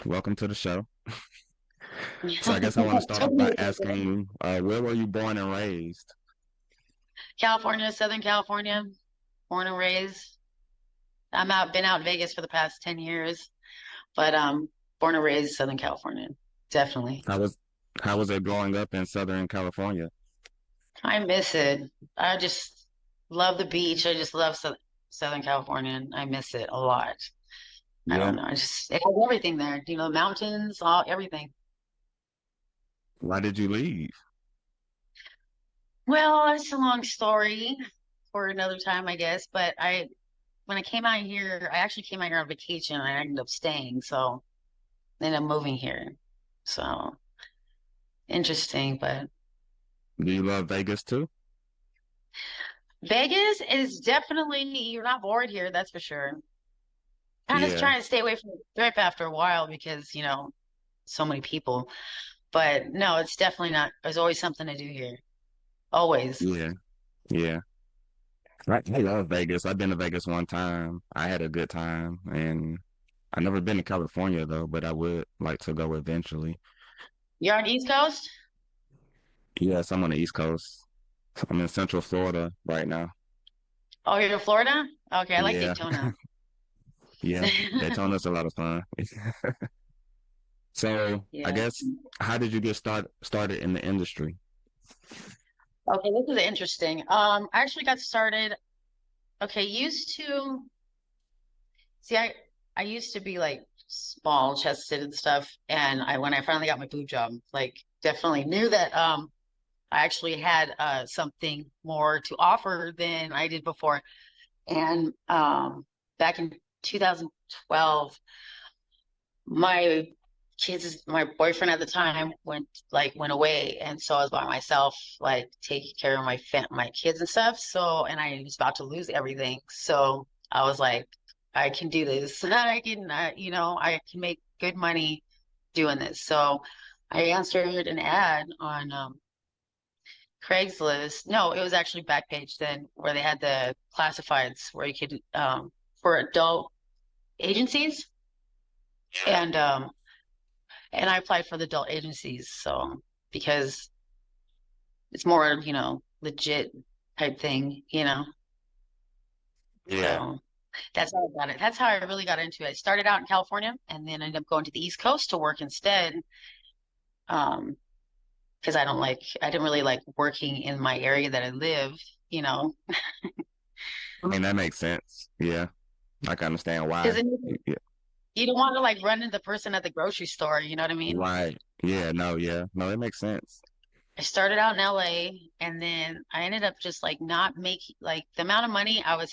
Welcome to the show. So I guess I want to start off by asking, where were you born and raised? California, Southern California, born and raised. Been out in Vegas for the past 10 years, but born and raised Southern California. Definitely. How was how was it growing up in Southern California? I miss it. I just love the beach. I just love Southern California, and I miss it a lot. I don't Yeah. know. It has everything there. The mountains, all everything. Why did you leave? Well, it's a long story for another time, I guess. But when I came out here, I actually came out here on vacation and I ended up staying. So then I'm moving here. So interesting, but Do you love Vegas too? Vegas is definitely, you're not bored here, that's for sure. Kind of Yeah. trying to stay away from the Strip after a while because, so many people. But no, it's definitely not. There's always something to do here. Always. Yeah. Yeah. Right. I love Vegas. I've been to Vegas one time. I had a good time, and I've never been to California though, but I would like to go eventually. You're on the East Coast? Yes, I'm on the East Coast. I'm in Central Florida right now. Oh, you're in Florida? Okay, I like Yeah. Daytona. Yeah. Daytona's a lot of fun. So I Yeah. guess how did you get started in the industry? Okay, this is interesting. I actually got started, okay, used to see I used to be like small chested and stuff. And when I finally got my boob job, like definitely knew that I actually had something more to offer than I did before. And back in 2012, my boyfriend at the time went away, and so I was by myself, like taking care of my kids and stuff. So, and I was about to lose everything. So I was like, I can do this. I can make good money doing this. So I answered an ad on Craigslist. No, it was actually Backpage then, where they had the classifieds where you could for adult agencies, and I applied for the adult agencies, so because it's more legit type thing. Yeah. So that's how I got it. That's how I really got into it. I started out in California and then ended up going to the East Coast to work instead. Um, because I didn't really like working in my area that I live. I mean, that makes sense. Yeah. I can understand Because why. Yeah. you don't want to like run into the person at the grocery store, you know what I mean? Right. Yeah. No, yeah. No, it makes sense. I started out in LA and then I ended up just like not making like the amount of money I was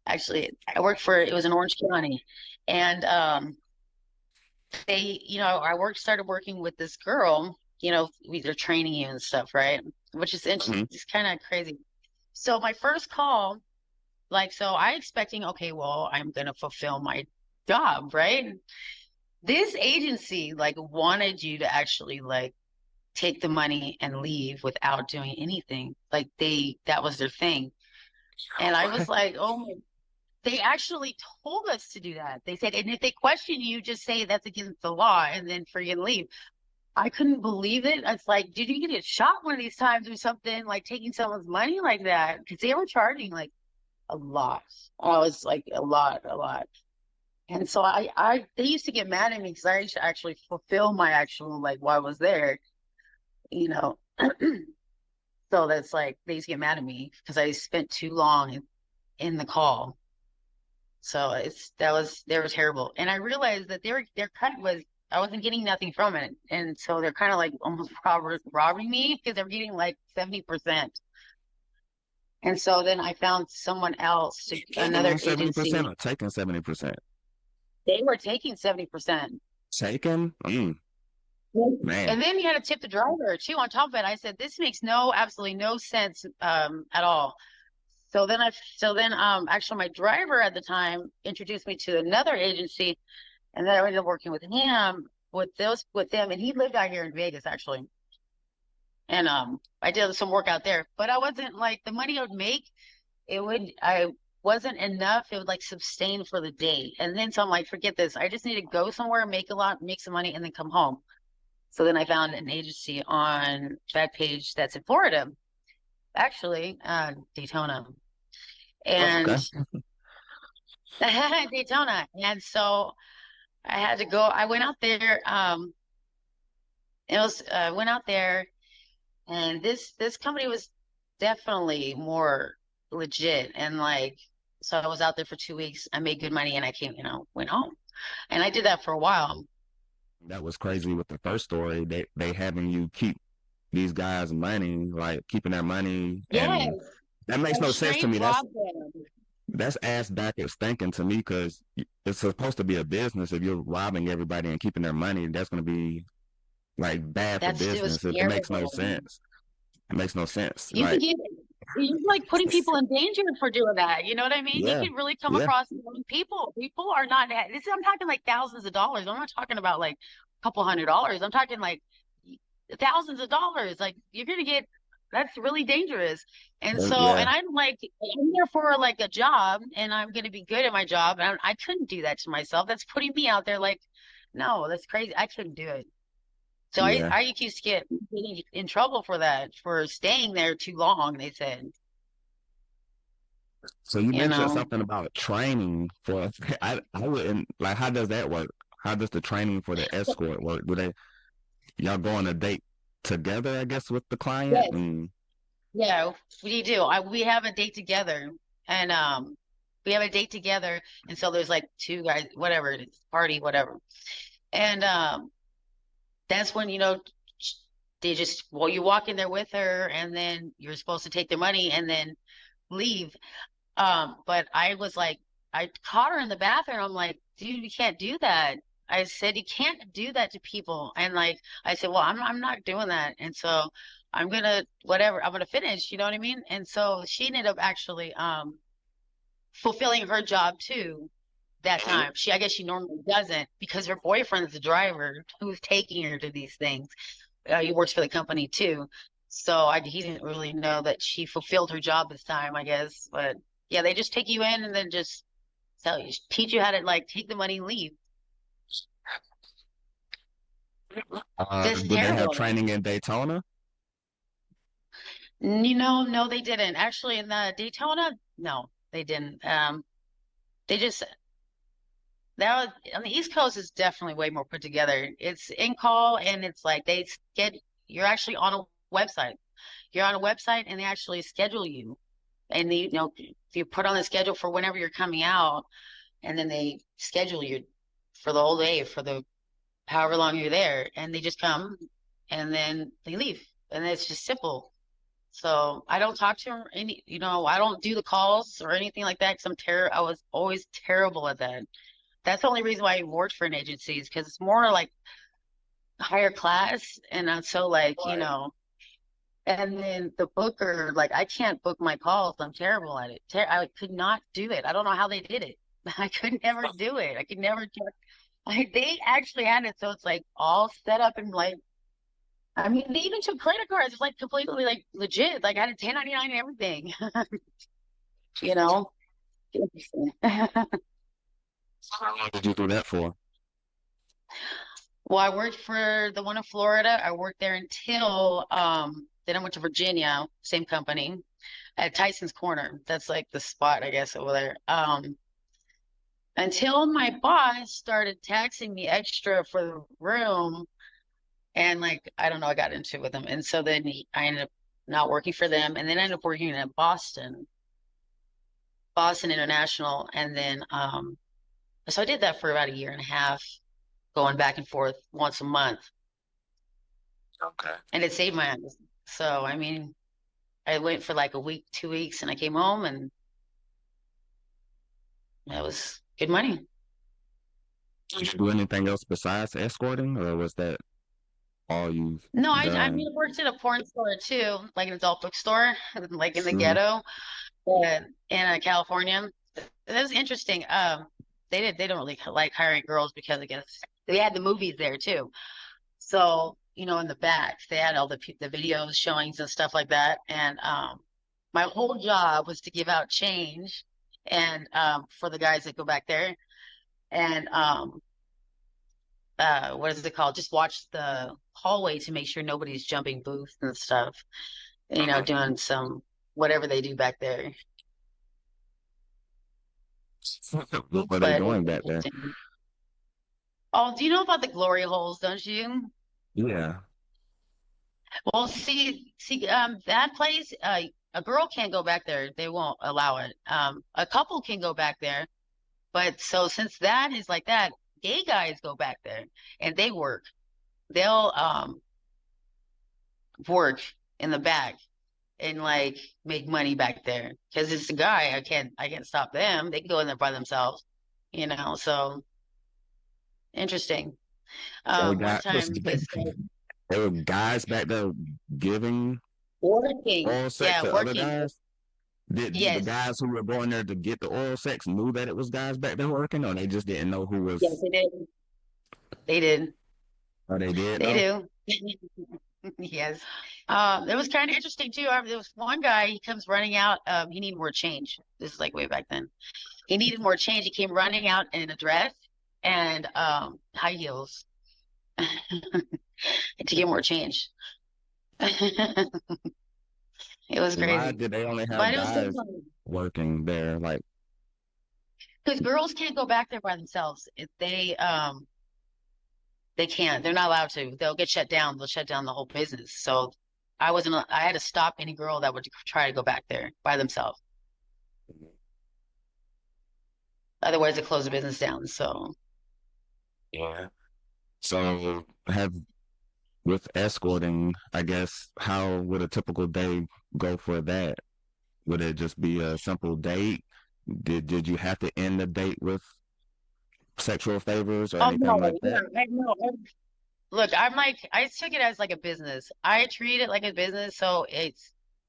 actually I worked for it was in Orange County. And started working with this girl, they're training you and stuff, right? Which is interesting. Hmm. It's kind of crazy. So my first call, like, so I expecting, okay, well, I'm gonna fulfill my job, right? This agency like wanted you to actually like take the money and leave without doing anything. Like that was their thing. And I was like, oh my, they actually told us to do that. They said, and if they question you, just say that's against the law and then forget and leave. I couldn't believe it. It's like, did you get shot one of these times or something, like taking someone's money like that? Because they were charging like a lot. I was like a lot, a lot. And so they used to get mad at me because I used to actually fulfill my actual, like, while I was there, you know. So that's like they used to get mad at me because I spent too long in the call. So they were terrible. And I realized that their cut was I wasn't getting nothing from it. And so they're kind of like almost robbing me because they're getting like 70%. And so then I found someone else another Giving 70% agency. or taking 70%? They were taking 70%. Taken? Man. And then you had to tip the driver too on top of it. I said, this makes absolutely no sense at all. Actually my driver at the time introduced me to another agency, and then I ended up working with him with them, and he lived out here in Vegas actually. And I did some work out there, but I wasn't like the money I would make, it would I wasn't enough. It would like sustain for the day. And then so I'm like, forget this. I just need to go somewhere, make a lot, make some money, and then come home. So then I found an agency on that page that's in Florida, actually, Daytona. Oh, And okay. Daytona. And so I had to go. I went out there. It was went out there, and this company was definitely more legit. And like, so I was out there for 2 weeks. I made good money, and I came, went home. And I did that for a while. That was crazy with the first story. They having you keep these guys' money, like keeping their money, Yes, and that makes I no sense to straight me. robbed them. That's ass backwards thinking to me because it's supposed to be a business. If you're robbing everybody and keeping their money, that's going to be like bad for It was business. It makes no terrible. sense. It makes no sense. You could Like, get you're like putting people in danger for doing that. You know what I mean? You yeah, could really come yeah, across wrong people. People are not this. I'm talking like thousands of dollars. I'm not talking about like a couple $100s. I'm talking like thousands of dollars. Like you're gonna get that's really dangerous. And so, yeah. and I'm like, I'm there for like a job, and I'm gonna be good at my job. And I couldn't do that to myself. That's putting me out there. Like, no, that's crazy. I couldn't do it. So Yeah. I accused Skip getting in trouble for that, for staying there too long, they said, So you you mentioned know. something about training for. I wouldn't like. How does that work? How does the training for the escort work? Do they y'all go on a date together? I guess with the client. Yes. And Yeah, we do. We have a date together, and we have a date together, and so there's like two guys, whatever it is, party, whatever. And that's when, they just, well, you walk in there with her, and then you're supposed to take their money and then leave. But I was like, I caught her in the bathroom. I'm like, dude, you can't do that. I said, you can't do that to people. And like, I said, well, I'm not doing that. And so I'm gonna, whatever, I'm gonna finish, you know what I mean? And so she ended up actually, fulfilling her job too that time. I guess she normally doesn't because her boyfriend's the driver who's taking her to these things. He works for the company too. So he didn't really know that she fulfilled her job this time, I guess. But yeah, they just take you in and then just teach you how to like take the money and leave. That's do they have terrible. training in Daytona? No, they didn't. Actually, in the Daytona, no, they didn't. They just that was on the East Coast is definitely way more put together. It's in call and it's like they get you're actually on a website. You're on a website and they actually schedule you. And you put on the schedule for whenever you're coming out, and then they schedule you for the whole day for the however long you're there, and they just come and then they leave, and it's just simple. So I don't talk to them I don't do the calls or anything like that because I was always terrible at that. That's the only reason why I worked for an agency is because it's more like higher class, and I'm so like, and then the booker, like I can't book my calls. I'm terrible at it. I could not do it. I don't know how they did it. I could never do it. I could never they actually had it so it's like all set up and like I mean they even took credit cards. It's like completely like legit. Like I had a 1099 and everything, you know. How long did you do that for? Well, I worked for the one in Florida. I worked there until then I went to Virginia, same company, at Tyson's Corner. That's like the spot, I guess, over there. Until my boss started taxing me extra for the room, and like I don't know, I got into it with him, and so then I ended up not working for them, and then I ended up working at Boston International, and then so I did that for about a year and a half, going back and forth once a month, Okay. and it saved my ass. So I mean, I went for like a week, 2 weeks, and I came home, and that was good money. Did you do anything else besides escorting, or was that all you've No, I done? mean, I worked at a porn store too, like an adult bookstore, like in the Hmm. ghetto, in California. That was interesting. They don't really like hiring girls because I guess they had the movies there too. So, in the back, they had all the videos, showings and stuff like that. And my whole job was to give out change and for the guys that go back there, and what is it called? Just watch the hallway to make sure nobody's jumping booths and stuff, doing some whatever they do back there. What were they But it's doing back there? interesting. Oh, do you know about the glory holes, don't you? Yeah. Well, see, that place, a girl can't go back there. They won't allow it. A couple can go back there, but so since that is like that, gay guys go back there and they work. They'll work in the back and like make money back there because it's a guy. I can't stop them. They can go in there by themselves, So interesting. There were One guys, time this guy there were guys back there giving working, oral sex yeah, to other working. guys. Did the Yes, guys who were going there to get the oral sex knew that it was guys back there working, or they just didn't know who yes, was? they did. They did. Or they did They know? do. Yes. It was kind of interesting too. There was one guy, he comes running out. He needed more change. This is like way back then. He needed more change. He came running out in a dress and high heels to get more change. It was Why crazy. did they only have But it was so guys funny. working there? Like, Because girls can't go back there by themselves. If they can't. They're not allowed to. They'll get shut down. They'll shut down the whole business. So I had to stop any girl that would try to go back there by themselves. Otherwise, they close the business down. So, yeah. So have with escorting, I guess, how would a typical day go for that? Would it just be a simple date? Did you have to end the date with sexual favors or oh anything no, like yeah, that? I know. Look, I took it as like a business. I treat it like a business. So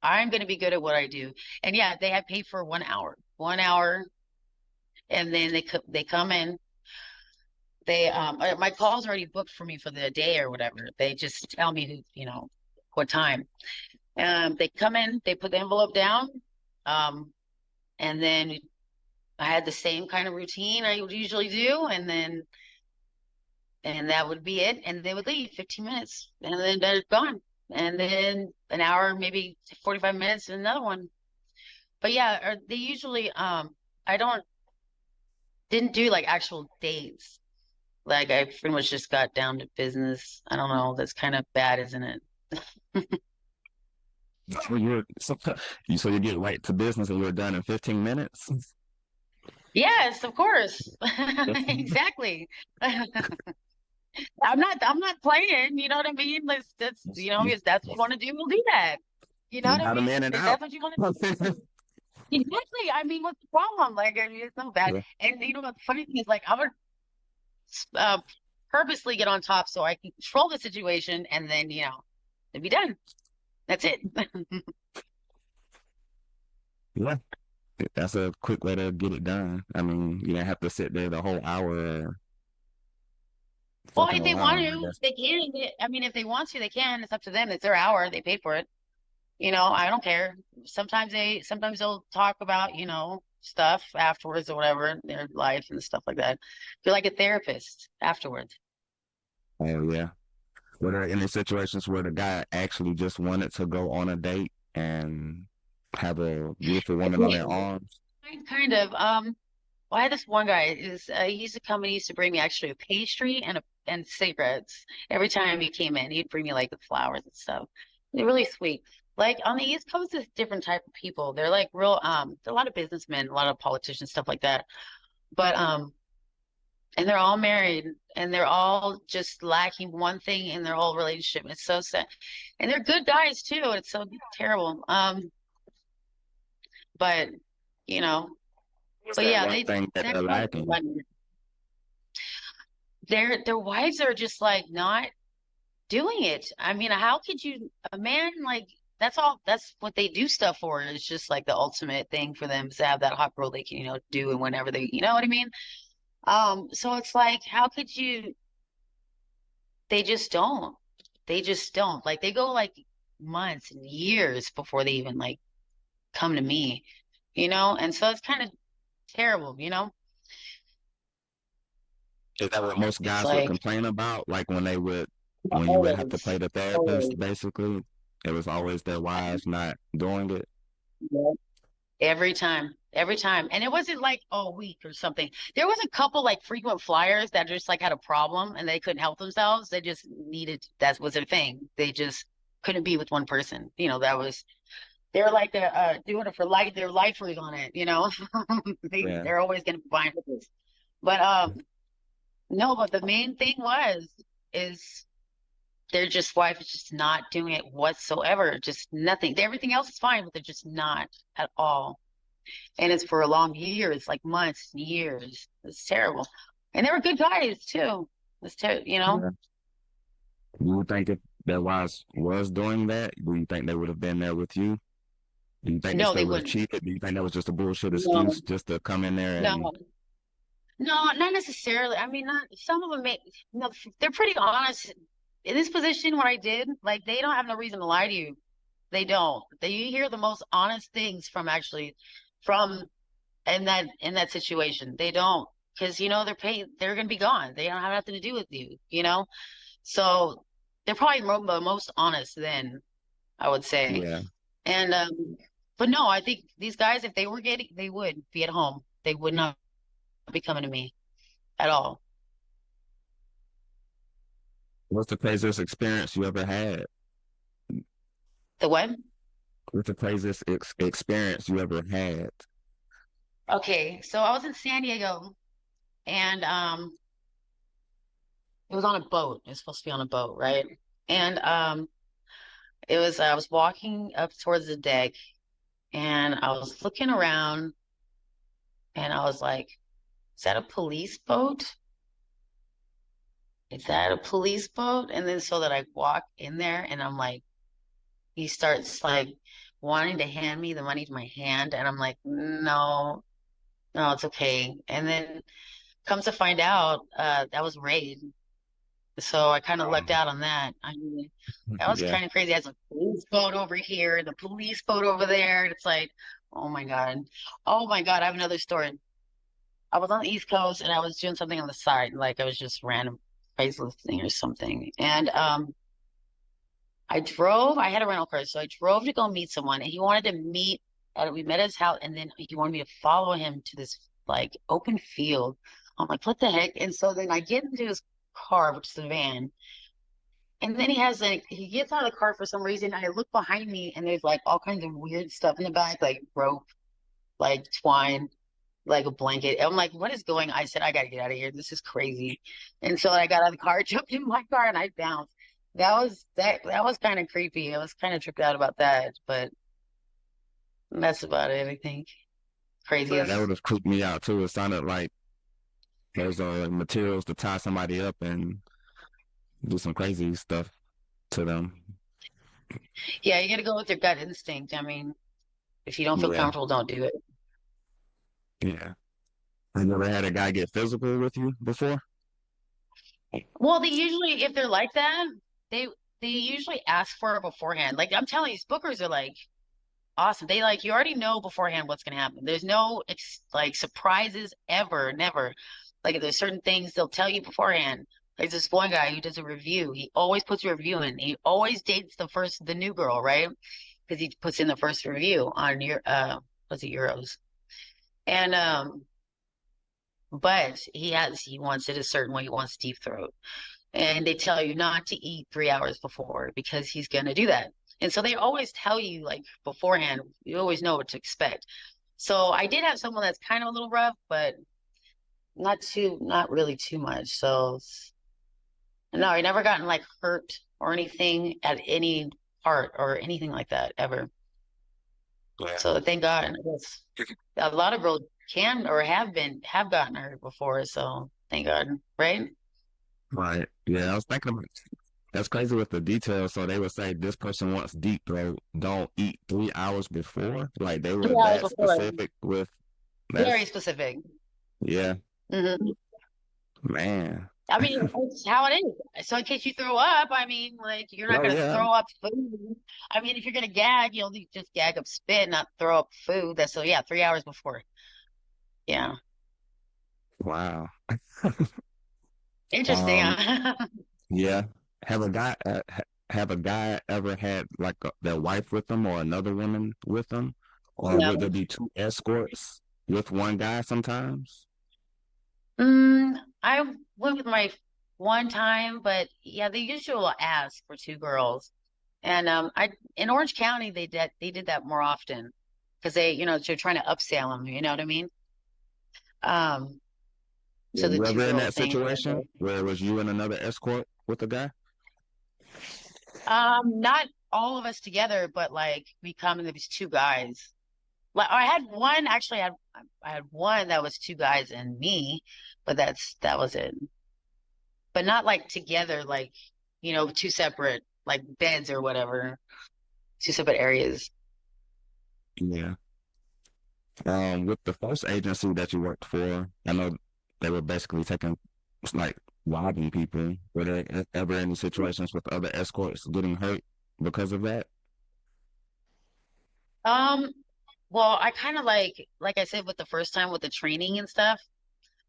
I'm going to be good at what I do. And yeah, they have paid for 1 hour. And then they come in, my call's already booked for me for the day or whatever. They just tell me what time. They come in, they put the envelope down. Um, and then I had the same kind of routine I would usually do. And that would be it. And they would leave 15 minutes and then they're gone. And then an hour, maybe 45 minutes, and another one. But yeah, they usually, I didn't do like actual dates. Like I pretty much just got down to business. I don't know. That's kind of bad, isn't it? So so you get right to business and you're done in 15 minutes? Yes, of course. Exactly. I'm not playing, you know what I mean? If that's what you want to do, we'll do that. You know You what I got them mean? in and If out. that's what you want to do. Exactly. I mean, what's the problem? Like, I mean, it's not bad. Yeah. And the funny thing is, like, I would uh, purposely get on top so I can control the situation and then, it'd be done. That's it. Yeah. That's a quick way to get it done. I mean, you don't have to sit there the whole hour Well, fucking if they want around, I to, guess. they can. I mean, if they want to, they can. It's up to them. It's their hour. They paid for it. I don't care. Sometimes they'll talk about, stuff afterwards or whatever, their life and stuff like that. Feel like a therapist afterwards. Oh, yeah. Were there any situations where the guy actually just wanted to go on a date and have a beautiful woman on their arms? Kind of. Well, I had this one guy is he used to come and he used to bring me actually a pastry and cigarettes every time he came in. He'd bring me like the flowers and stuff. They're really sweet. Like on the East Coast, there's different type of people. They're like real there are a lot of businessmen, a lot of politicians, stuff like that. But and they're all married and they're all just lacking one thing in their whole relationship. It's so sad. And they're good guys too. It's so terrible. But you know, What's but that yeah, one thing that that they're guy, lacking? their wives are just like not doing it. I mean, how could you, a man like that's what they do stuff for. It's just like the ultimate thing for them is to have that hot girl they can, do and whenever they, you know what I mean? So it's like, how could you, they just don't. They just don't. Like they go like months and years before they even like come to me, And so it's kind of Terrible, you know? Is that what most It's guys would like complain about? Like when you would have to always, pay the therapist, always. basically, it was always their wives not doing it. Every time, every time. And it wasn't like a week or something. There was a couple like frequent flyers that just like had a problem and they couldn't help themselves. They just needed, that was their thing. They just couldn't be with one person. You know, that was, they're like doing it for life. They're lifers on it, you know. Yeah, They're always going to find this. But no, but the main thing is their just wife is just not doing it whatsoever. Just nothing. Everything else is fine, but they're just not at all. And it's for a long years, like months and years. It's terrible. And they were good guys too. It's you know? yeah. You would think if their wives was doing that, do you think they would have been there with you? Do you think they No, they still would have wouldn't. cheated? Do you think that was just a bullshit No, excuse just to come in there and no, no, not necessarily. I mean, not some of them make no, they're pretty honest. In this position, what I did, like they don't have no reason to lie to you. They don't. They you hear the most honest things from actually from in that situation. They don't because you know they're paid. They're gonna be gone. They don't have nothing to do with you. You know. So they're probably the most honest then, I would say. yeah? And but no, I think these guys, if they were getting, they would be at home. They would not be coming to me at all. What's the craziest experience you ever had? The what? What's the craziest experience you ever had? Okay, so I was in San Diego, and it was on a boat. It was supposed to be on a boat, right? And it was I was walking up towards the deck, and I was looking around, and I was like, "Is that a police boat?" Is that a police boat? And then so that I walk in there and I'm like, he starts like wanting to hand me the money to my hand. And I'm like, no, no, it's okay. And then comes to find out, that was raid. So I kind of lucked Um, out on that. I mean, that was yeah, kind of crazy. There's a police boat over here, the police boat over there. It's like, oh my God. Oh my God. I have another story. I was on the East Coast and I was doing something on the side, like I was just random faceless thing or something. And I had a rental car, so I drove to go meet someone, and he wanted to meet. We met at his house, and then he wanted me to follow him to this like open field. I'm like, what the heck? And so then I get into his car, which is a van, and then he gets out of the car for some reason. And I look behind me, and there's like all kinds of weird stuff in the back, like rope, like twine, like a blanket. I'm like, what is going on? I said, I gotta get out of here. This is crazy. And so I got out of the car, jumped in my car, and I bounced. That was kind of creepy. I was kind of tripped out about that, but that's about it, I think. yeah, that Craziest. would have creeped me out too. It sounded like there's materials to tie somebody up and do some crazy stuff to them. Yeah, you gotta go with your gut instinct. I mean, if you don't feel Yeah, comfortable, don't do it. yeah. Have you ever had a guy get physical with you before? Well, they usually, if they're like that, they they usually ask for it beforehand. Like I'm telling you, bookers are like awesome. They like you already know beforehand what's gonna happen. There's no like surprises ever, never. Like if there's certain things they'll tell you beforehand. Like this one guy who does a review. He always puts a review in. He always dates the new girl, right? Because he puts in the first review on your what's it, Euros. And but he wants it a certain way. He wants deep throat. And they tell you not to eat 3 hours before because he's gonna do that. And so they always tell you like beforehand, you always know what to expect. So I did have someone that's kind of a little rough, but not really too much. So no, I never gotten like hurt or anything at any part or anything like that ever. Yeah. So thank God. And I guess a lot of girls can or have gotten hurt before. So thank God, right? Right. Yeah, I was thinking about that's crazy with the details. So they would say this person wants deep throat. Don't eat 3 hours before. Like they were 3 hours that before. specific with Very that's specific. yeah, Hmm. man. I mean, it's how it is. So in case you throw up, I mean, like you're not Oh gonna yeah, throw up food. I mean, if you're gonna gag, just gag up spit, not throw up food. That's so yeah, 3 hours before. Yeah. Wow. Interesting. Um, Huh? yeah. Have a guy have a guy ever had like their wife with them or another woman with them, or would there No. be two escorts with one guy sometimes? I went with my one time, but yeah, they usually will ask for two girls. And I in Orange County they did that more often because they're trying to upsell them, you know what I mean? Um, Were so the you two ever in girl that thing. situation where it was you and another escort with a guy? Not all of us together, but like we come and there was two guys. Like I had one actually I had one that was two guys and me, but that was it. But not like together, like two separate like beds or whatever, two separate areas. Yeah. With the first agency that you worked for, I know they were basically taking, like, robbing people. Were there ever any situations with other escorts getting hurt because of that? Um, well, I kind of like I said with the first time with the training and stuff,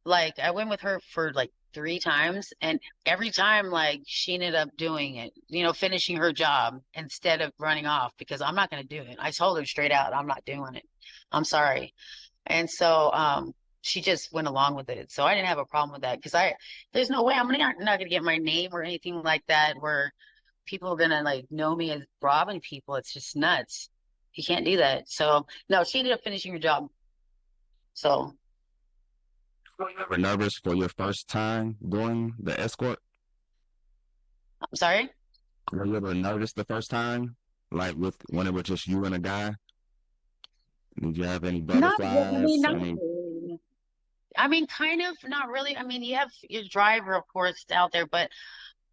like I went with her for like three times and every time like she ended up doing it, finishing her job instead of running off because I'm not going to do it. I told her straight out, I'm not doing it. I'm sorry. And so she just went along with it. So I didn't have a problem with that because there's no way I'm not gonna get my name or anything like that where people are gonna like know me as robbing people. It's just nuts. You can't do that. So no, she ended up finishing her job. So Were you ever nervous for your first time doing the escort? I'm sorry. Were you ever nervous the first time? Like with when it was just you and a guy? Did you have any Not really. I mean, butterflies? not Any, really. I mean, kind of, not really. I mean, you have your driver, of course, out there, but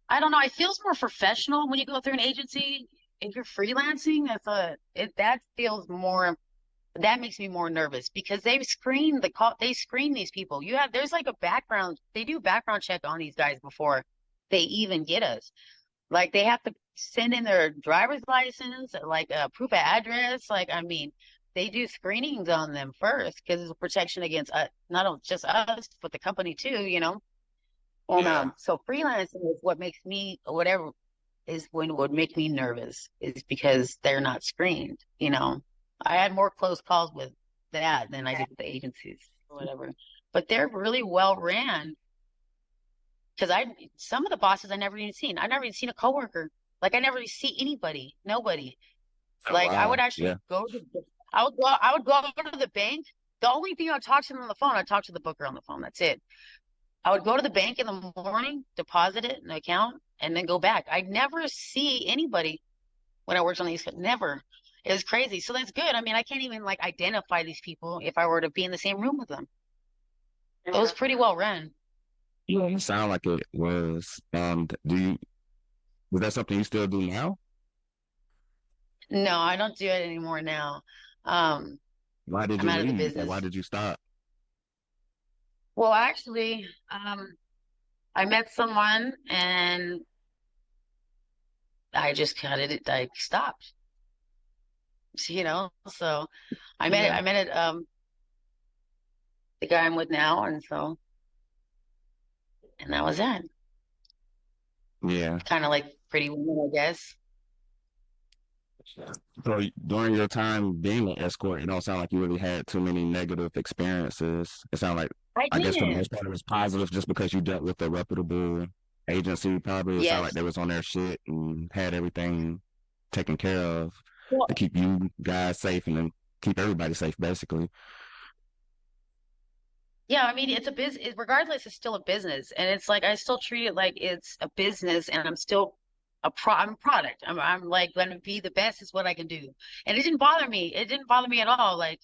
I don't know. It feels more professional when you go through an agency. If you're freelancing, that feels more. That makes me more nervous because they screen these people. There's like a background, they do background check on these guys before they even get us. Like they have to send in their driver's license, like a proof of address. Like, I mean, they do screenings on them first because it's a protection against not just us, but the company too. And yeah, so freelancing is what makes me whatever is when would make me nervous is because they're not screened. I had more close calls with that than I did with the agencies or whatever. But they're really well ran because some of the bosses I never even seen. I never even seen a coworker. Like I never even see anybody, nobody. oh Like I wow, would yeah, actually I would go to the bank. The only thing I would talk to them on the phone, I'd talk to the booker on the phone. That's it. I would go to the bank in the morning, deposit it in the account, and then go back. I'd never see anybody when I worked on the East Coast. Never. It was crazy. So that's good. I mean, I can't even like identify these people if I were to be in the same room with them. It was pretty well run. yeah. You sound like it was. Do you was that something you still do now? No, I don't do it anymore now. Um, Why did I'm you out of the leave, or why business. did you stop? Well, actually, I met someone and I just kind of I stopped. So I met Yeah, I met the guy I'm with now, and that was that. yeah. Kind of like Pretty Woman, I guess. So during your time being an escort, it don't sound like you really had too many negative experiences. It sounded like, I I guess for the didn't. most part, it was positive just because you dealt with a reputable agency. Probably it sounded like Yes. they was on their shit and had everything taken care of to Well, keep you guys safe and then keep everybody safe, basically. yeah, I mean, it's a business. Regardless, it's still a business, and it's like I still treat it like it's a business, and I'm still I'm a product. I'm like going to be the best is what I can do, and it didn't bother me. It didn't bother me at all. Like,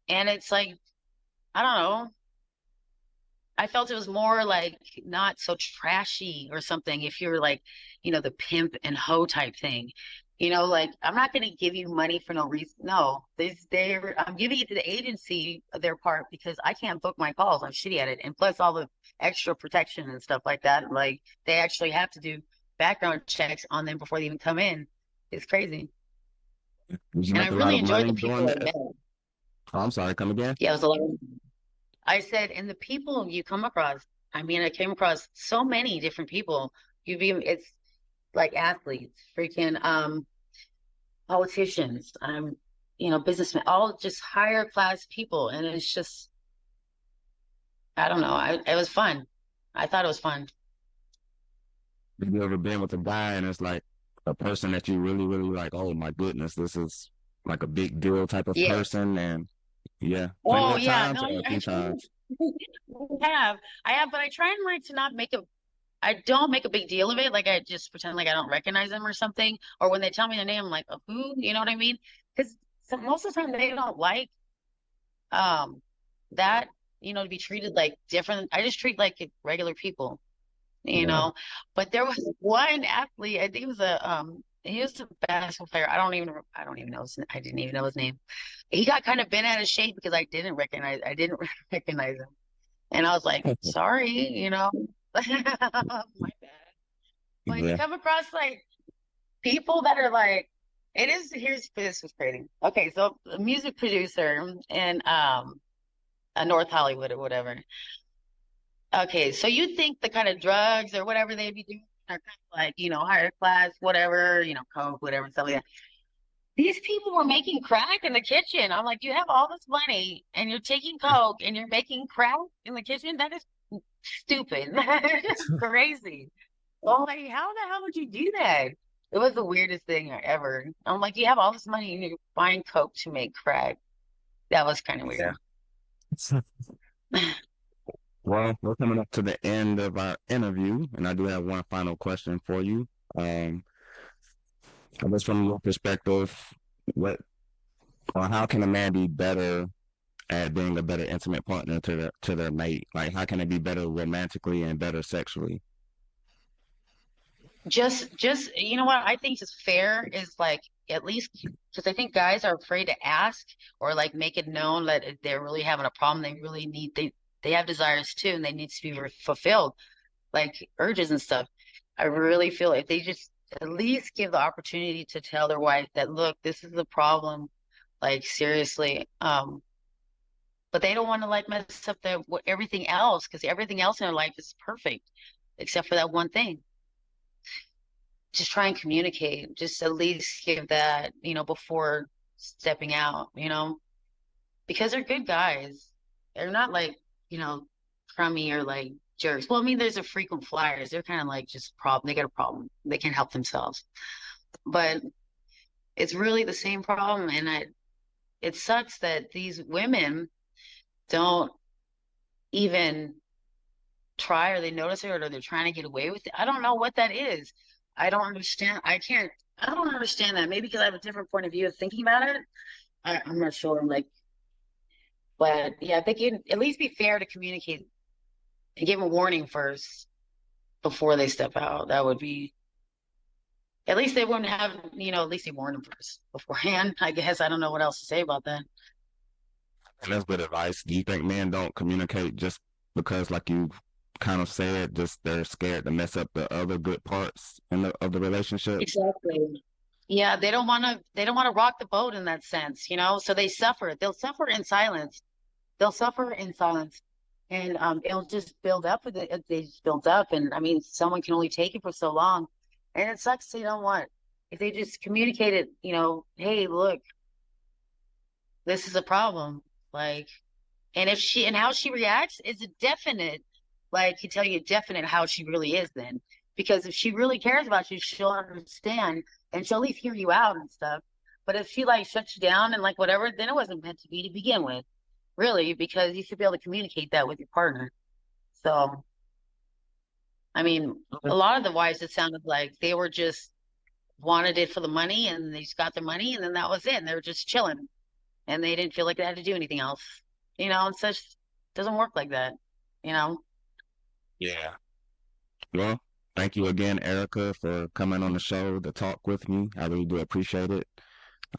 and it's like I don't know. I felt it was more like not so trashy or something. If you're like, the pimp and hoe type thing, like I'm not going to give you money for no reason. No, I'm giving it to the agency their part because I can't book my calls. I'm shitty at it, and plus all the extra protection and stuff like that. Like they actually have to do background checks on them before they even come in. It's crazy, Did you and I make a lot really of enjoyed money the doing people I that? met. Oh, I'm sorry, come again? Yeah, it was a lot. I said, and the people you come across, I mean, I came across so many different people. It's like athletes, freaking politicians, businessmen, all just higher class people. And it's just, I don't know. It was fun. I thought it was fun. Have you ever been with a guy and it's like a person that you really, really like, oh my goodness, this is like a big deal type of Yeah. person? And yeah, plenty Oh, of yeah. times No, or a few actually, times. I have, but I try and like to not make a I don't make a big deal of it. Like I just pretend like I don't recognize them or something. Or when they tell me the name, I'm like, who? You know what I mean? Because most of the time they don't like um that, to be treated like different. I just treat like regular people, you Yeah. know. But there was one athlete, I think he was a basketball player. I don't even know I didn't even know his name. He got kind of bent out of shape because I didn't recognize him. And I was like, sorry, my bad. But you Yeah. come across like people that are like, this was crazy. Okay, so a music producer in North Hollywood or whatever. Okay, so you think the kind of drugs or whatever they'd be doing are kind of like, higher class, whatever, coke, whatever, stuff like that. These people were making crack in the kitchen. I'm like, you have all this money and you're taking coke and you're making crack in the kitchen? That is stupid. That's crazy. Well, like, how the hell would you do that? It was the weirdest thing ever. I'm like, you have all this money and you're buying coke to make crack. That was kind of Yeah. weird. Well, we're coming up to the end of our interview, and I do have one final question for you. Um, I guess from your perspective, what or how can a man be better at being a better intimate partner to their mate? Like, how can they be better romantically and better sexually? You know what I think is fair is like at least because I think guys are afraid to ask or like make it known that if they're really having a problem. They have desires too, and they need to be fulfilled, like urges and stuff. I really feel if they just at least give the opportunity to tell their wife that, look, this is the problem, like seriously. But they don't want to like mess up everything else because everything else in their life is perfect except for that one thing. Just try and communicate. Just at least give that, before stepping out, because they're good guys. They're not like, crummy or like jerks. Well, I mean, there's a frequent flyers. They're kind of like just problem. They got a problem. They can't help themselves. But it's really the same problem. And it sucks that these women don't even try or they notice it or they're trying to get away with it. I don't know what that is. I don't understand. I don't understand that. Maybe because I have a different point of view of thinking about it. I'm not sure. Like, but yeah, they can at least be fair to communicate and give them a warning first before they step out. That would be, at least they wouldn't have, at least they warn them first beforehand. I guess I don't know what else to say about that. And that's good advice. Do you think men don't communicate just because, like you kind of said, just they're scared to mess up the other good parts of the relationship? Exactly. Yeah, they don't want to rock the boat in that sense, so they suffer. They'll suffer in silence. They'll suffer in silence. And it'll just build up with it. They just build up. And I mean, someone can only take it for so long. And it sucks, if they just communicate it, hey, look, this is a problem. Like, and how she reacts is a definite, like, you tell you definite how she really is then. Because if she really cares about you, she'll understand and she'll at least hear you out and stuff. But if she like shuts you down and like whatever, then it wasn't meant to be to begin with, really, because you should be able to communicate that with your partner. So, I mean, a lot of the wives, it sounded like they were just wanted it for the money and they just got their money and then that was it. And they were just chilling and they didn't feel like they had to do anything else, and such doesn't work like that, you know? Yeah. Well, thank you again, Erica, for coming on the show to talk with me. I really do appreciate it.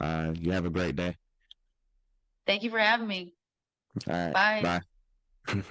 You have a great day. Thank you for having me. All right. Bye. Bye.